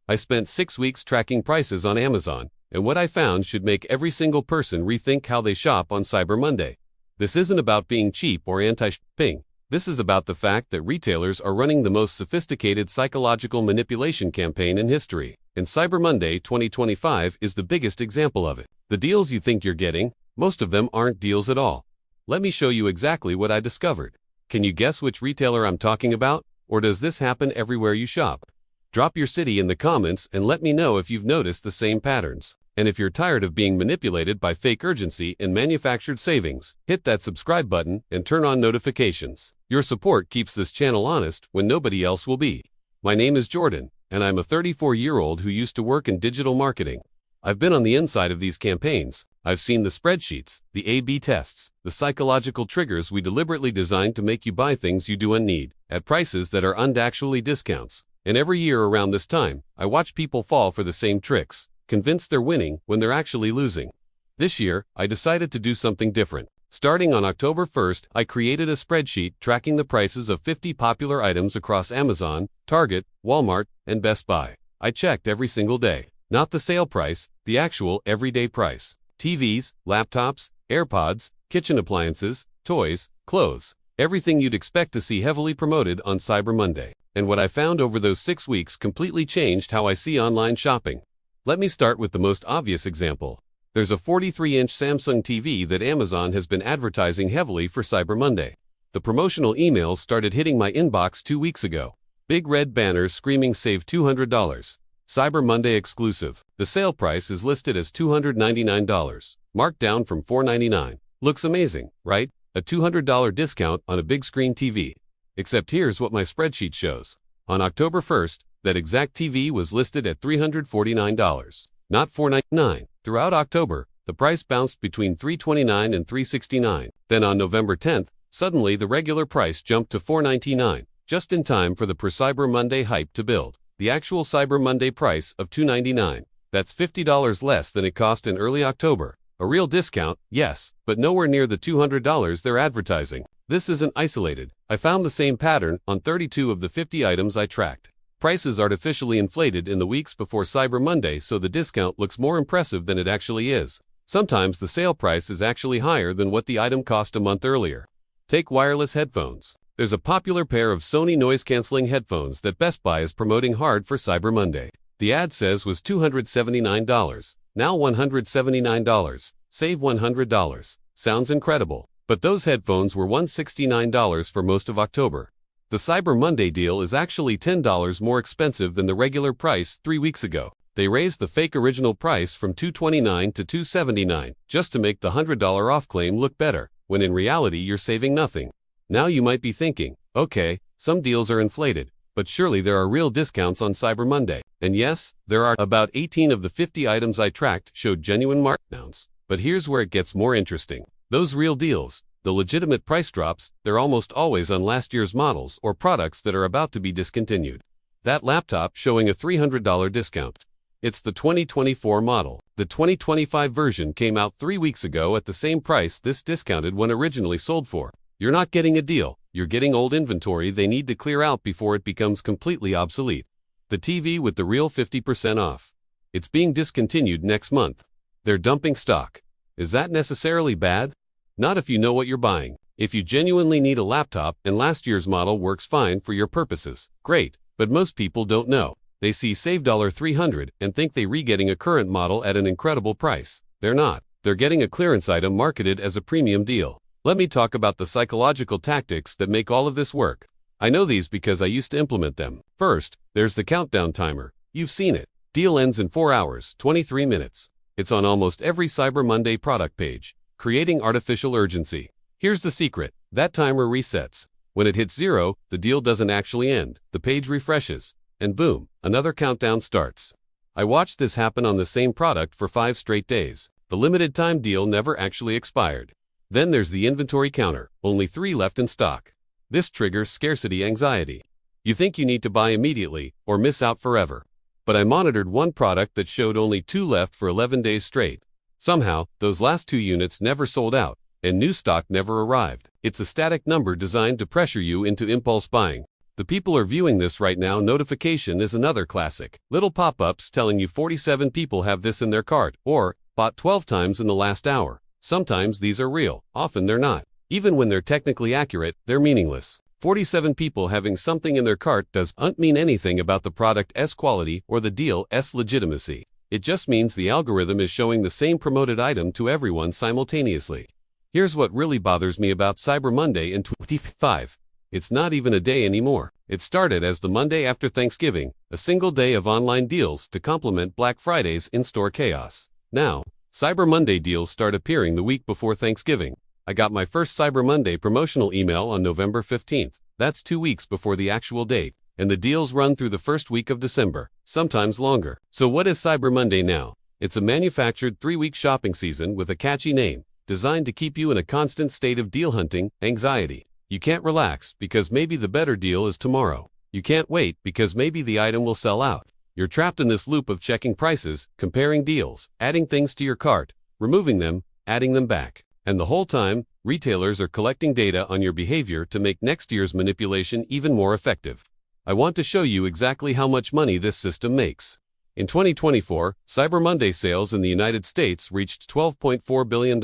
I spent 6 weeks tracking prices on Amazon, and what I found should make every single person rethink how they shop on Cyber Monday. This isn't about being cheap or anti-shopping. This is about the fact that retailers are running the most sophisticated psychological manipulation campaign in history, and Cyber Monday 2025 is the biggest example of it. The deals you think you're getting, most of them aren't deals at all. Let me show you exactly what I discovered. Can you guess which retailer I'm talking about? Or does this happen everywhere you shop? Drop your city in the comments and let me know if you've noticed the same patterns. And if you're tired of being manipulated by fake urgency and manufactured savings, hit that subscribe button and turn on notifications. Your support keeps this channel honest when nobody else will be. My name is Jordan, and I'm a 34-year-old who used to work in digital marketing. I've been on the inside of these campaigns. I've seen the spreadsheets, the A/B tests, the psychological triggers we deliberately designed to make you buy things you don't need, at prices that are actually discounts. And every year around this time, I watch people fall for the same tricks, convinced they're winning when they're actually losing. This year, I decided to do something different. Starting on October 1st, I created a spreadsheet tracking the prices of 50 popular items across Amazon, Target, Walmart, and Best Buy. I checked every single day. Not the sale price, the actual everyday price. TVs, laptops, AirPods, kitchen appliances, toys, clothes. Everything you'd expect to see heavily promoted on Cyber Monday. And what I found over those 6 weeks completely changed how I see online shopping. Let me start with the most obvious example. There's a 43-inch Samsung TV that Amazon has been advertising heavily for Cyber Monday. The promotional emails started hitting my inbox 2 weeks ago. Big red banners screaming save $200. Cyber Monday exclusive. The sale price is listed as $299, marked down from $499. Looks amazing, right? A $200 discount on a big screen TV. Except here's what my spreadsheet shows. On October 1st, that exact TV was listed at $349, not $499. Throughout October, the price bounced between $329 and $369. Then on November 10th, suddenly the regular price jumped to $499, just in time for the Cyber Monday hype to build. The actual Cyber Monday price of $299. That's $50 less than it cost in early October. A real discount, yes, but nowhere near the $200 they're advertising. This isn't isolated. I found the same pattern on 32 of the 50 items I tracked. Prices artificially inflated in the weeks before Cyber Monday so the discount looks more impressive than it actually is. Sometimes the sale price is actually higher than what the item cost a month earlier. Take wireless headphones. There's a popular pair of Sony noise-canceling headphones that Best Buy is promoting hard for Cyber Monday. The ad says was $279, now $179. Save $100. Sounds incredible. But those headphones were $169 for most of October. The Cyber Monday deal is actually $10 more expensive than the regular price 3 weeks ago. They raised the fake original price from $229 to $279 just to make the $100 off claim look better, when in reality you're saving nothing. Now you might be thinking, okay, some deals are inflated, but surely there are real discounts on Cyber Monday. And yes, there are. About 18 of the 50 items I tracked showed genuine markdowns. But here's where it gets more interesting. Those real deals, the legitimate price drops, they're almost always on last year's models or products that are about to be discontinued. That laptop showing a $300 discount. It's the 2024 model. The 2025 version came out 3 weeks ago at the same price this discounted one originally sold for. You're not getting a deal, you're getting old inventory they need to clear out before it becomes completely obsolete. The TV with the real 50% off. It's being discontinued next month. They're dumping stock. Is that necessarily bad? Not if you know what you're buying. If you genuinely need a laptop and last year's model works fine for your purposes, great, but most people don't know. They see save $300 and think they're getting a current model at an incredible price. They're not. They're getting a clearance item marketed as a premium deal. Let me talk about the psychological tactics that make all of this work. I know these because I used to implement them. First, there's the countdown timer. You've seen it. Deal ends in 4 hours, 23 minutes. It's on almost every Cyber Monday product page, creating artificial urgency. Here's the secret. That timer resets. When it hits 0, the deal doesn't actually end. The page refreshes, and boom, another countdown starts. I watched this happen on the same product for 5 straight days. The limited time deal never actually expired. Then there's the inventory counter, only 3 left in stock. This triggers scarcity anxiety. You think you need to buy immediately, or miss out forever. But I monitored one product that showed only 2 left for 11 days straight. Somehow, those last 2 units never sold out, and new stock never arrived. It's a static number designed to pressure you into impulse buying. The people are viewing this right now notification is another classic. Little pop-ups telling you 47 people have this in their cart, or bought 12 times in the last hour. Sometimes these are real, often they're not. Even when they're technically accurate, they're meaningless. 47 people having something in their cart doesn't mean anything about the product's quality or the deal's legitimacy. It just means the algorithm is showing the same promoted item to everyone simultaneously. Here's what really bothers me about Cyber Monday in 2025. It's not even a day anymore. It started as the Monday after Thanksgiving, a single day of online deals to complement Black Friday's in-store chaos. Now, Cyber Monday deals start appearing the week before Thanksgiving. I got my first Cyber Monday promotional email on November 15th. That's 2 weeks before the actual date, and the deals run through the first week of December, sometimes longer. So what is Cyber Monday now? It's a manufactured 3-week shopping season with a catchy name, designed to keep you in a constant state of deal hunting anxiety. You can't relax because maybe the better deal is tomorrow. You can't wait because maybe the item will sell out. You're trapped in this loop of checking prices, comparing deals, adding things to your cart, removing them, adding them back. And the whole time, retailers are collecting data on your behavior to make next year's manipulation even more effective. I want to show you exactly how much money this system makes. In 2024, Cyber Monday sales in the United States reached $12.4 billion.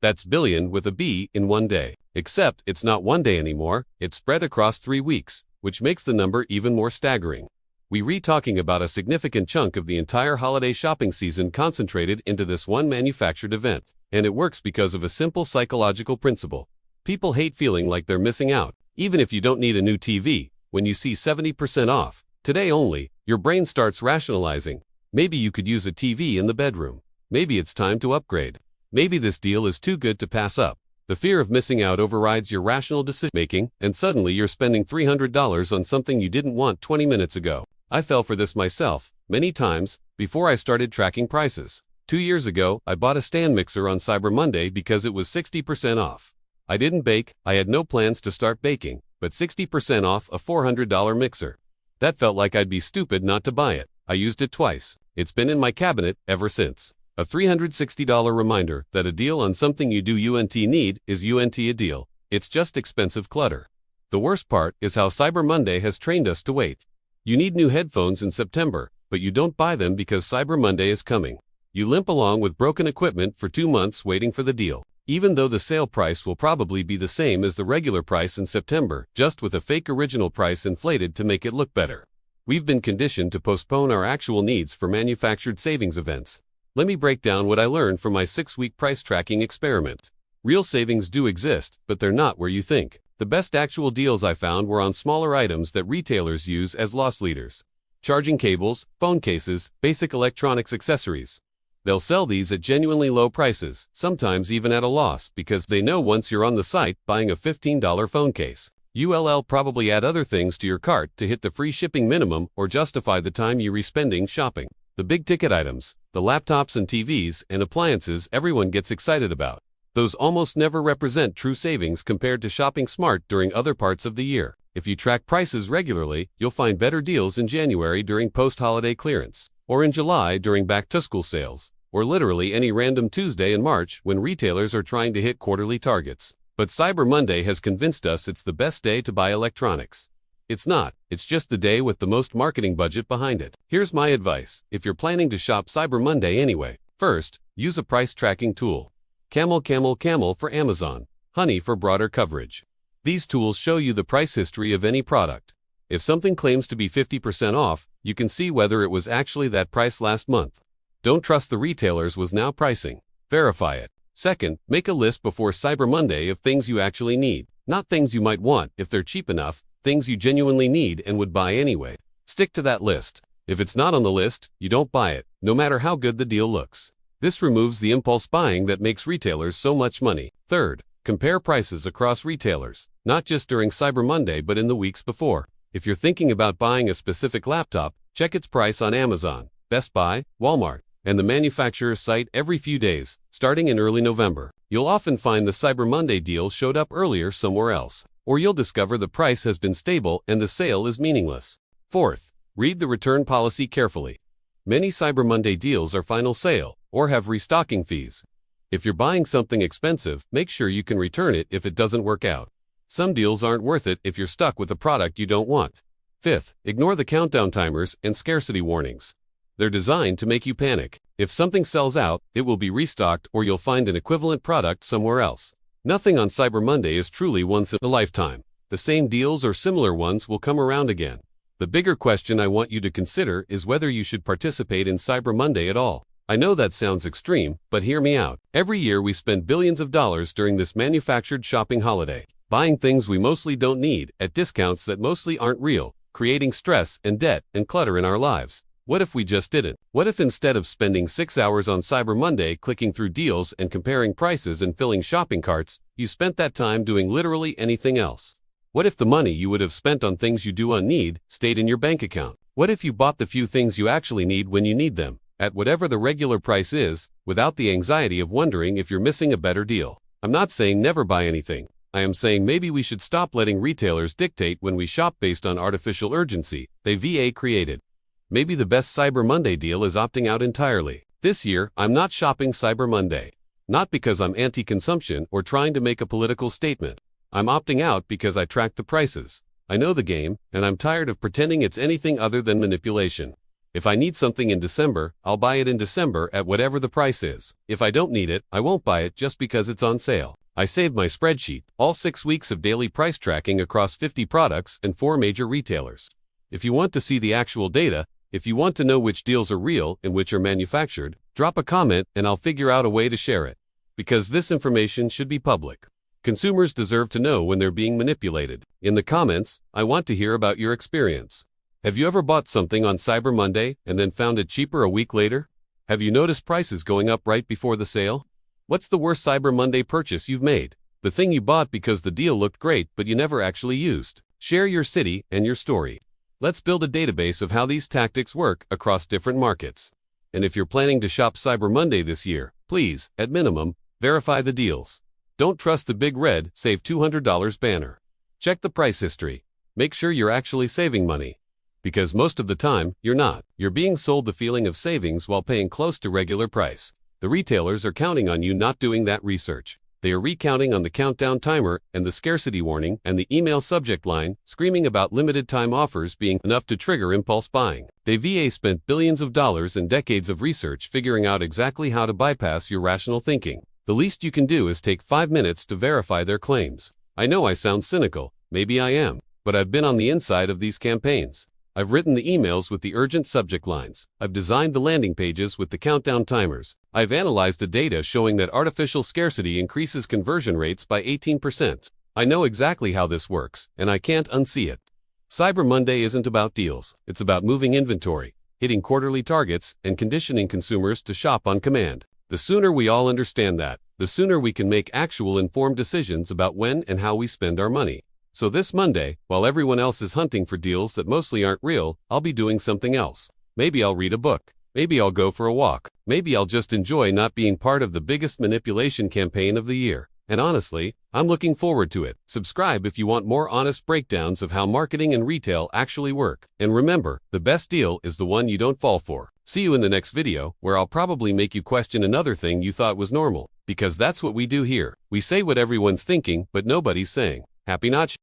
That's billion with a B in one day. Except it's not one day anymore, it's spread across 3 weeks, which makes the number even more staggering. We're talking about a significant chunk of the entire holiday shopping season concentrated into this one manufactured event. And it works because of a simple psychological principle. People hate feeling like they're missing out. Even if you don't need a new TV, when you see 70% off, today only, your brain starts rationalizing. Maybe you could use a TV in the bedroom. Maybe it's time to upgrade. Maybe this deal is too good to pass up. The fear of missing out overrides your rational decision-making, and suddenly you're spending $300 on something you didn't want 20 minutes ago. I fell for this myself, many times, before I started tracking prices. 2 years ago, I bought a stand mixer on Cyber Monday because it was 60% off. I didn't bake, I had no plans to start baking, but 60% off a $400 mixer. That felt like I'd be stupid not to buy it. I used it twice. It's been in my cabinet ever since. A $360 reminder that a deal on something you do need is a deal. It's just expensive clutter. The worst part is how Cyber Monday has trained us to wait. You need new headphones in September, but you don't buy them because Cyber Monday is coming. You limp along with broken equipment for 2 months waiting for the deal, even though the sale price will probably be the same as the regular price in September, just with a fake original price inflated to make it look better. We've been conditioned to postpone our actual needs for manufactured savings events. Let me break down what I learned from my 6-week price tracking experiment. Real savings do exist, but they're not where you think. The best actual deals I found were on smaller items that retailers use as loss leaders. Charging cables, phone cases, basic electronics accessories. They'll sell these at genuinely low prices, sometimes even at a loss, because they know once you're on the site buying a $15 phone case, you'll probably add other things to your cart to hit the free shipping minimum or justify the time you're spending shopping. The big ticket items, the laptops and TVs and appliances everyone gets excited about. Those almost never represent true savings compared to shopping smart during other parts of the year. If you track prices regularly, you'll find better deals in January during post-holiday clearance, or in July during back-to-school sales, or literally any random Tuesday in March when retailers are trying to hit quarterly targets. But Cyber Monday has convinced us it's the best day to buy electronics. It's not, it's just the day with the most marketing budget behind it. Here's my advice, if you're planning to shop Cyber Monday anyway. First, use a price tracking tool. Camel for Amazon, Honey for broader coverage. These tools show you the price history of any product. If something claims to be 50% off, you can see whether it was actually that price last month. Don't trust the retailers was now pricing. Verify it. Second, make a list before Cyber Monday of things you actually need, not things you might want if they're cheap enough, things you genuinely need and would buy anyway. Stick to that list. If it's not on the list, you don't buy it, no matter how good the deal looks. This removes the impulse buying that makes retailers so much money. Third, compare prices across retailers, not just during Cyber Monday but in the weeks before. If you're thinking about buying a specific laptop, check its price on Amazon, Best Buy, Walmart, and the manufacturer's site every few days, starting in early November. You'll often find the Cyber Monday deal showed up earlier somewhere else, or you'll discover the price has been stable and the sale is meaningless. Fourth, read the return policy carefully. Many Cyber Monday deals are final sale, or have restocking fees. If you're buying something expensive, make sure you can return it if it doesn't work out. Some deals aren't worth it if you're stuck with a product you don't want. Fifth, ignore the countdown timers and scarcity warnings. They're designed to make you panic. If something sells out, it will be restocked or you'll find an equivalent product somewhere else. Nothing on Cyber Monday is truly once in a lifetime. The same deals or similar ones will come around again. The bigger question I want you to consider is whether you should participate in Cyber Monday at all. I know that sounds extreme, but hear me out. Every year we spend billions of dollars during this manufactured shopping holiday, buying things we mostly don't need at discounts that mostly aren't real, creating stress and debt and clutter in our lives. What if we just didn't? What if instead of spending 6 hours on Cyber Monday clicking through deals and comparing prices and filling shopping carts, you spent that time doing literally anything else? What if the money you would have spent on things you do need stayed in your bank account? What if you bought the few things you actually need when you need them, at whatever the regular price is, without the anxiety of wondering if you're missing a better deal? I'm not saying never buy anything. I am saying maybe we should stop letting retailers dictate when we shop based on artificial urgency they created. Maybe the best Cyber Monday deal is opting out entirely. This year, I'm not shopping Cyber Monday. Not because I'm anti-consumption or trying to make a political statement. I'm opting out because I track the prices. I know the game, and I'm tired of pretending it's anything other than manipulation. If I need something in December, I'll buy it in December at whatever the price is. If I don't need it, I won't buy it just because it's on sale. I saved my spreadsheet, all 6 weeks of daily price tracking across 50 products and 4 major retailers. If you want to see the actual data, if you want to know which deals are real and which are manufactured, drop a comment and I'll figure out a way to share it. Because this information should be public. Consumers deserve to know when they're being manipulated. In the comments, I want to hear about your experience. Have you ever bought something on Cyber Monday and then found it cheaper a week later? Have you noticed prices going up right before the sale? What's the worst Cyber Monday purchase you've made? The thing you bought because the deal looked great but you never actually used. Share your city and your story. Let's build a database of how these tactics work across different markets. And if you're planning to shop Cyber Monday this year, please, at minimum, verify the deals. Don't trust the big red "Save $200" banner. Check the price history. Make sure you're actually saving money. Because most of the time, you're not. You're being sold the feeling of savings while paying close to regular price. The retailers are counting on you not doing that research. They are recounting on the countdown timer and the scarcity warning and the email subject line, screaming about limited time offers being enough to trigger impulse buying. They spent billions of dollars and decades of research figuring out exactly how to bypass your rational thinking. The least you can do is take 5 minutes to verify their claims. I know I sound cynical, maybe I am, but I've been on the inside of these campaigns. I've written the emails with the urgent subject lines. I've designed the landing pages with the countdown timers. I've analyzed the data showing that artificial scarcity increases conversion rates by 18%. I know exactly how this works, and I can't unsee it. Cyber Monday isn't about deals. It's about moving inventory, hitting quarterly targets, and conditioning consumers to shop on command. The sooner we all understand that, the sooner we can make actual informed decisions about when and how we spend our money. So this Monday, while everyone else is hunting for deals that mostly aren't real, I'll be doing something else. Maybe I'll read a book. Maybe I'll go for a walk. Maybe I'll just enjoy not being part of the biggest manipulation campaign of the year. And honestly, I'm looking forward to it. Subscribe if you want more honest breakdowns of how marketing and retail actually work. And remember, the best deal is the one you don't fall for. See you in the next video, where I'll probably make you question another thing you thought was normal. Because that's what we do here. We say what everyone's thinking, but nobody's saying. Happy not